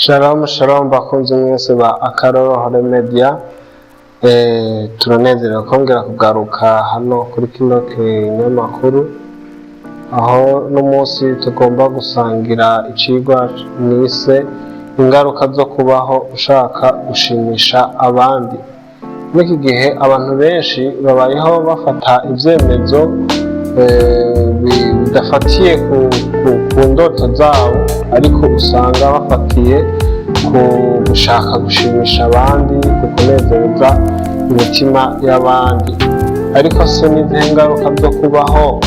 Shalom shalom bakunzi mwese ba Akaroro Media. Turanezerewe kongera kugaruka hano kuri kino kinyamakuru, aho n'umunsi tugomba gusangira icigwa nise ingaruka zo kubaho ushaka gushimisha abandi. Muri iki gihe abantu benshi babayeho bafata ivyemezo bidafatiye ku ndoto zabo, ariko usanga bafatiye ku gushaka gushimisha abandi, ku kunezereza imitima y'abandi. Ariko se n'izihe ngaruka zo kubaho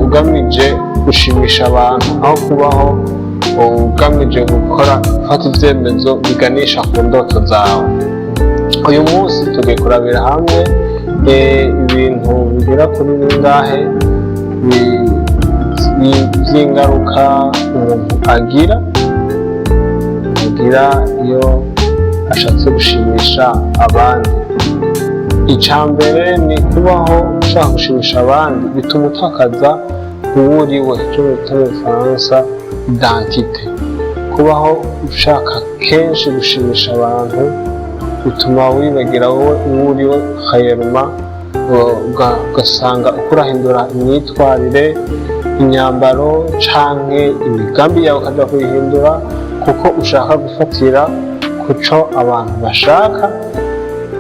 ugamije gushimisha abantu, aho kubaho ugamije gufata ivyemezo biganisha ku ndoto zawe? Uyu munsi tugiye kurabira hamwe ibintu bigera kuri bingahe vy'ingaruka umuntu agira iyo ashatse gushimisha abandi. Icambere ni kubaho ushaka gushimisha abandi bituma utakaza uwo uriwe, ico bita mu Faransa identité. Kubaho ushaka kenshi gushimisha abantu bituma wibagira wowe uwo uriwe, hanyuma ugasanga ukurahindura imyitwarire, imyambaro canke imigambi yawe ukaja kuyihindura, kuko ushaka gufatira kuco abantu bashaka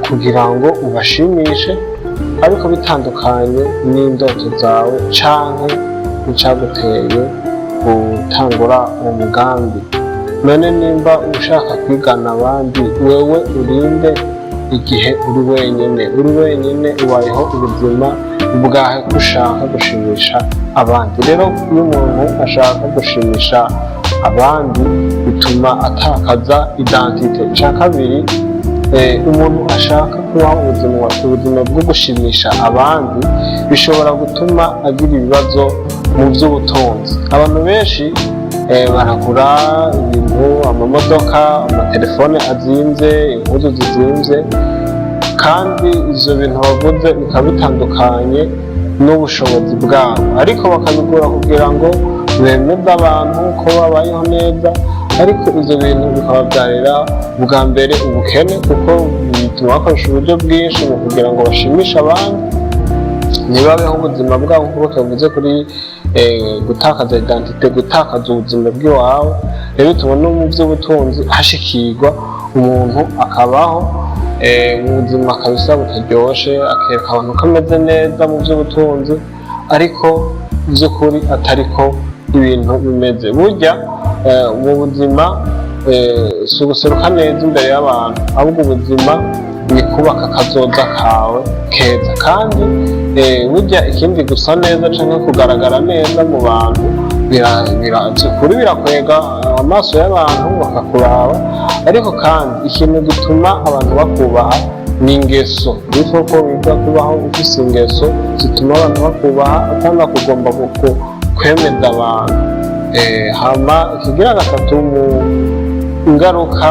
kugira ngo ubashimishe, ariko bitandukanye n'indoto zawe canke icaguteye gutangura uwo mugambi. None nimba ushaka kwigana abandi, wewe urinde igihe uri wenyene ubayeho ubuzima bwawe ushaka gushimisha abandi. Rero iyo umuntu ashaka gushimisha abandi bituma atakaza identité. Ica kabiri, umuntu ashaka kubaho ubuzima bwo gushimisha abandi bishobora gutuma agira ibibazo mu vy'ubutunzi. Abantu benshi baragura ibintu, amamodoka, amatelefone azimvye, impuzu zizimvye, kandi ivyo bintu baguze bikaba bitandukanye n'ubushobozi bwabo, ariko bakabigura kugira ngo bemeze abantu ko babayeho neza, ariko ivyo bintu bikabavyarira bwa mbere ubukene, kuko bituma bakoresha uburyo bwinshi mu kugira ngo bashimishe abandi, ntibabeho ubuzima bwabo nk'uko tuvuze kuri gutakaza identité, gutakaza ubuzima bw'iwawe. Rero bituma no mu vy'ubutunzi hashikirwa umuntu akabaho mu buzima kabisa butaryoshe, akereka abantu ko ameze neza mu vy'ubutunzi, ariko vy'ukuri atariko ibintu bimeze. Burya mu buzima si uguseruka neza imbere y'abantu, ahubwo ubuzima ni kubaka akazoza kawe keza. Kandi burya ikindi gusa neza canke kugaragara neza mu bantu vy'ukuri birakwega amaso y'abantu bakakuraba, ariko kandi ikintu gituma abantu bakubaha ni ingeso. Bityo ko biga kubaho ufise ingeso zituma abantu bakubaha, atana kugomba kwemeza abantu. Hama ikigira gatatu mu ingaruka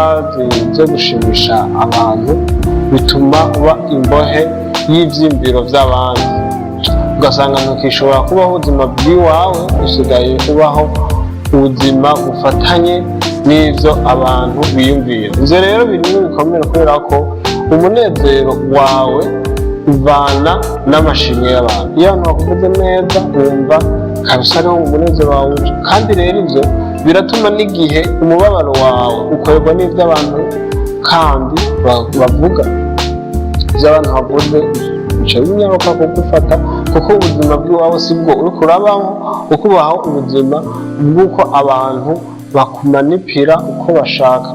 zo gushimisha abantu, bituma uba imbohe y'ivyiyumviro vy'abandi, ugasanga ntukishobora kubaho ubuzima bw'iwawe, usigaye kubaho ubuzima bufatanye n'ivyo abantu biyumvira. Ivyo rero birimo bikomera, kubera ko umunezero wawe uvana n'amashimwe y'abantu. Iyo abantu bakuvuze neza wumva kabisa ariho umunezero wawe uje, kandi rero ivyo biratuma n'igihe umubabaro wawe ukorerwa n'ivyo abantu kandi bavuga. Ivyo abantu bavuze bica binyaruka kugufata, kuko ubuzima bw'iwawe sibwo uriko urabaho, ukubaho ubuzima bw'uko abantu bakumanipira uko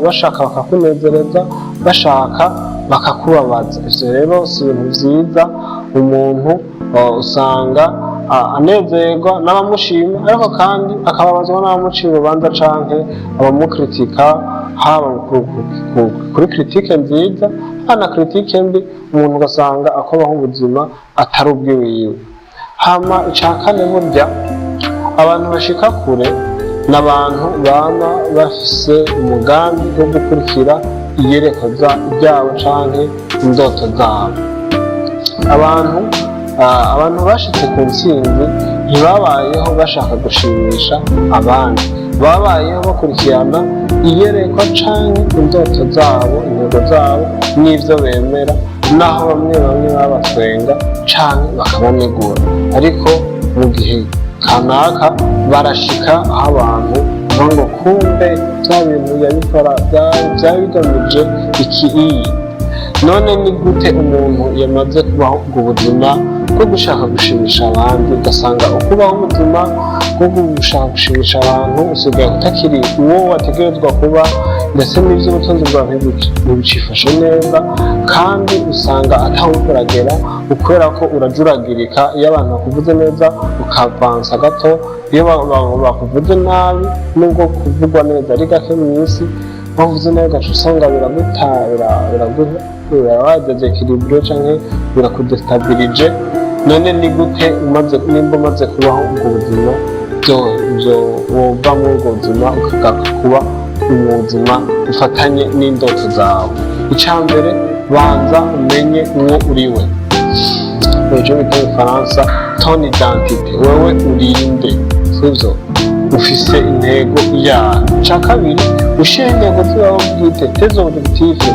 bashaka bakakunezereza, bashaka bakakubabaza. Ivyo rero si ibintu vyiza. Umuntu usanga anezerwa n'abamushima, ariko kandi akababazwa n'abamucira urubanza canke abamukritika, haba kuri kritike nziza hana kritike mbi, umuntu ugasanga akabaho ubuzima atari ubwiwiwe. Hama ica kane, burya abantu bashika kure n'abantu bama bafise umugambi wo gukurikira iyerekwa ryabo canke indoto zabo. Abantu bashitse ku ntsinzi ntibabayeho bashaka gushimisha abandi, babayeho bakurikirana iyerekwa canke indoto zabo, intego zabo n'ivyo bemera, naho bamwe bamwe babatwenga canke bakabanegura. Ariko mu gihe kanaka barashika aho abantu ngo kumbe bya bintu yabikora byari bigamije iki. None ni gute umuntu yamaze kubaho ubwo buzima bwo gushaka gushimisha abandi, ugasanga ukubaho ubuzima bwo gushaka gushimisha abantu usigaye utakiri uwo wategerezwa kuba, ndetse n'ivy'ubutunzi bwawe ntibicifashe neza, kandi usanga ataho uragera kubera ko urajuragirika. Iyo abantu bakuvuze neza ukavansa gato, iyo bakuvuze nabi nubwo kuvugwa neza ari gake mu isi, bavuze nabi gace usanga birawadeje ekilibrio canke birakudestabilije. None ni gute nimba umaze kubaho ubwo buzima wova muri ubwo buzima ukagaruka kuba ubuzima bufatanye n'indoto zawe? Icambere, banza umenye uwo uriwe. Ejo bita mu Faransa ton identité, wewe urinde, sivyo? Ufise intego yawe. Ica kabiri, ushire intego zawe bwite, tes objectifs,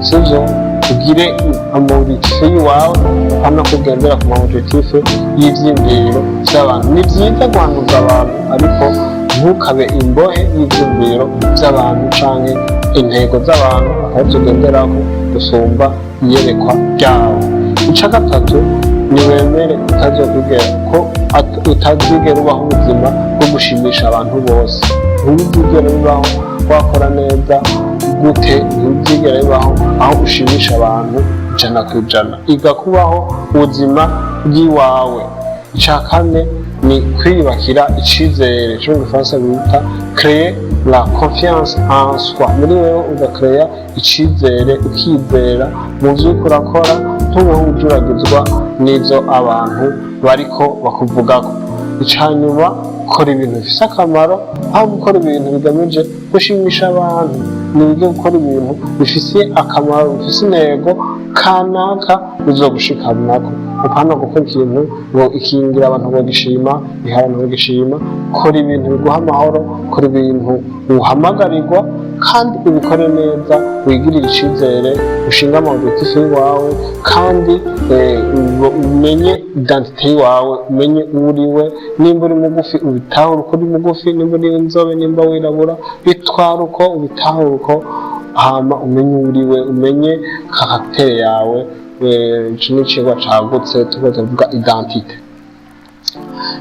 sivyo? Ugire amabitife y'iwawe, hano kugendera ku mabitife y'ivyiyumviro vy'abantu. Ni vyiza guhanuza abantu, ariko ntukabe imbohe y'ivyiyumviro vy'abantu canke intego z'abantu aho tugenderaho gusumba iyerekwa ryawe. Ica gatatu, niwemere utazigera ubaho ubuzima bwo gushimisha abantu bose. Ntuzigera ubaho wakora neza gute, ntuzigera ubaho aho ushimisha abantu 100%. Iga kubaho ubuzima bw'iwawe. Ica kane ni kwiyubakira icizere, cyo mu Gifaransa bita créer la confiance en soi. Muri wewe ugakreya icizere, ukizera mu vy'uko urakora, ntubeho ujuragizwa n'ivyo abantu bariko bakuvugako. Icanyuma, kora ibintu bifise akamaro, aho gukora ibintu bigamije gushimisha abantu. Nibyo gukora ibintu bifise akamaro, bifise intego kanaka bizogushikanako. Upana gukora ikintu ngo ikingira abantu bagishima, abantu bagishima. Kora ibintu biguha amahoro, kora ibintu uhamagarirwa, kandi ubikore neza, wigirire icizere, ushinga amabitife yawe, kandi umenye identité yawe, umenye uriwe. Nimba uri mugufi ubitahure uko uri mugufi, nimba uri inzobe, nimba wirabura, bitwara uko ubitahure uko, hama umenye uriwe, umenye karaktere yawe. Ico ni icigwa cagutse tuvuga identité.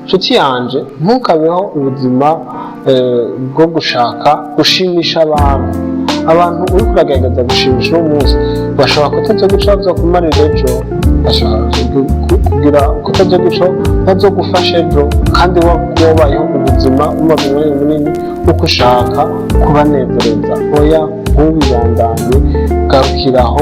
Nshuti yanje, ntukabeho ubuzima bwo gushaka gushimisha abantu. Abantu uri kuragerageza gushimisha uno munsi bashobora kutazoguca bazokumarira ejo, bashobora kugira kutazoguca bazogufasha ejo, kandi wabayeho ubuzima umaze umwanya munini uko ushaka kubanezereza. Oya, ntubibandanye, garukiraho,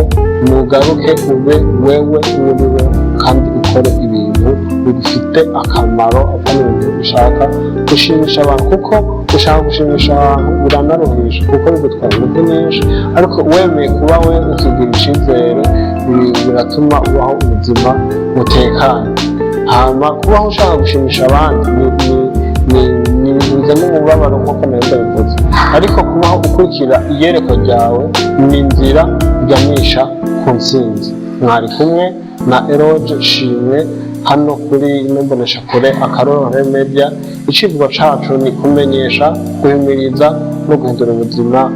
nugaruke ube wewe uriwe, kandi ukore ibintu bigufite akamaro, atari ibintu ushaka gushimisha abantu. Kuko ushaka gushimisha abantu biranaruhisha, kuko bigutwara ingufu nyinshi, ariko wemeye kuba we ukigira icizere, biratuma ubaho ubuzima butekanye. Hama kubaho ushaka gushimisha abandi ni ibintu bizana umubabaro nk'uko neza bivuze, ariko kubaho ukurikira iyerekwa ryawe ni inzira iganisha ku ntsinzi. Mwari kumwe na Eroge Shimwe hano kuri Mboneshakure Akarorero Media. Icivugo cacu ni kumenyesha, guhimiriza no guhindura ubuzima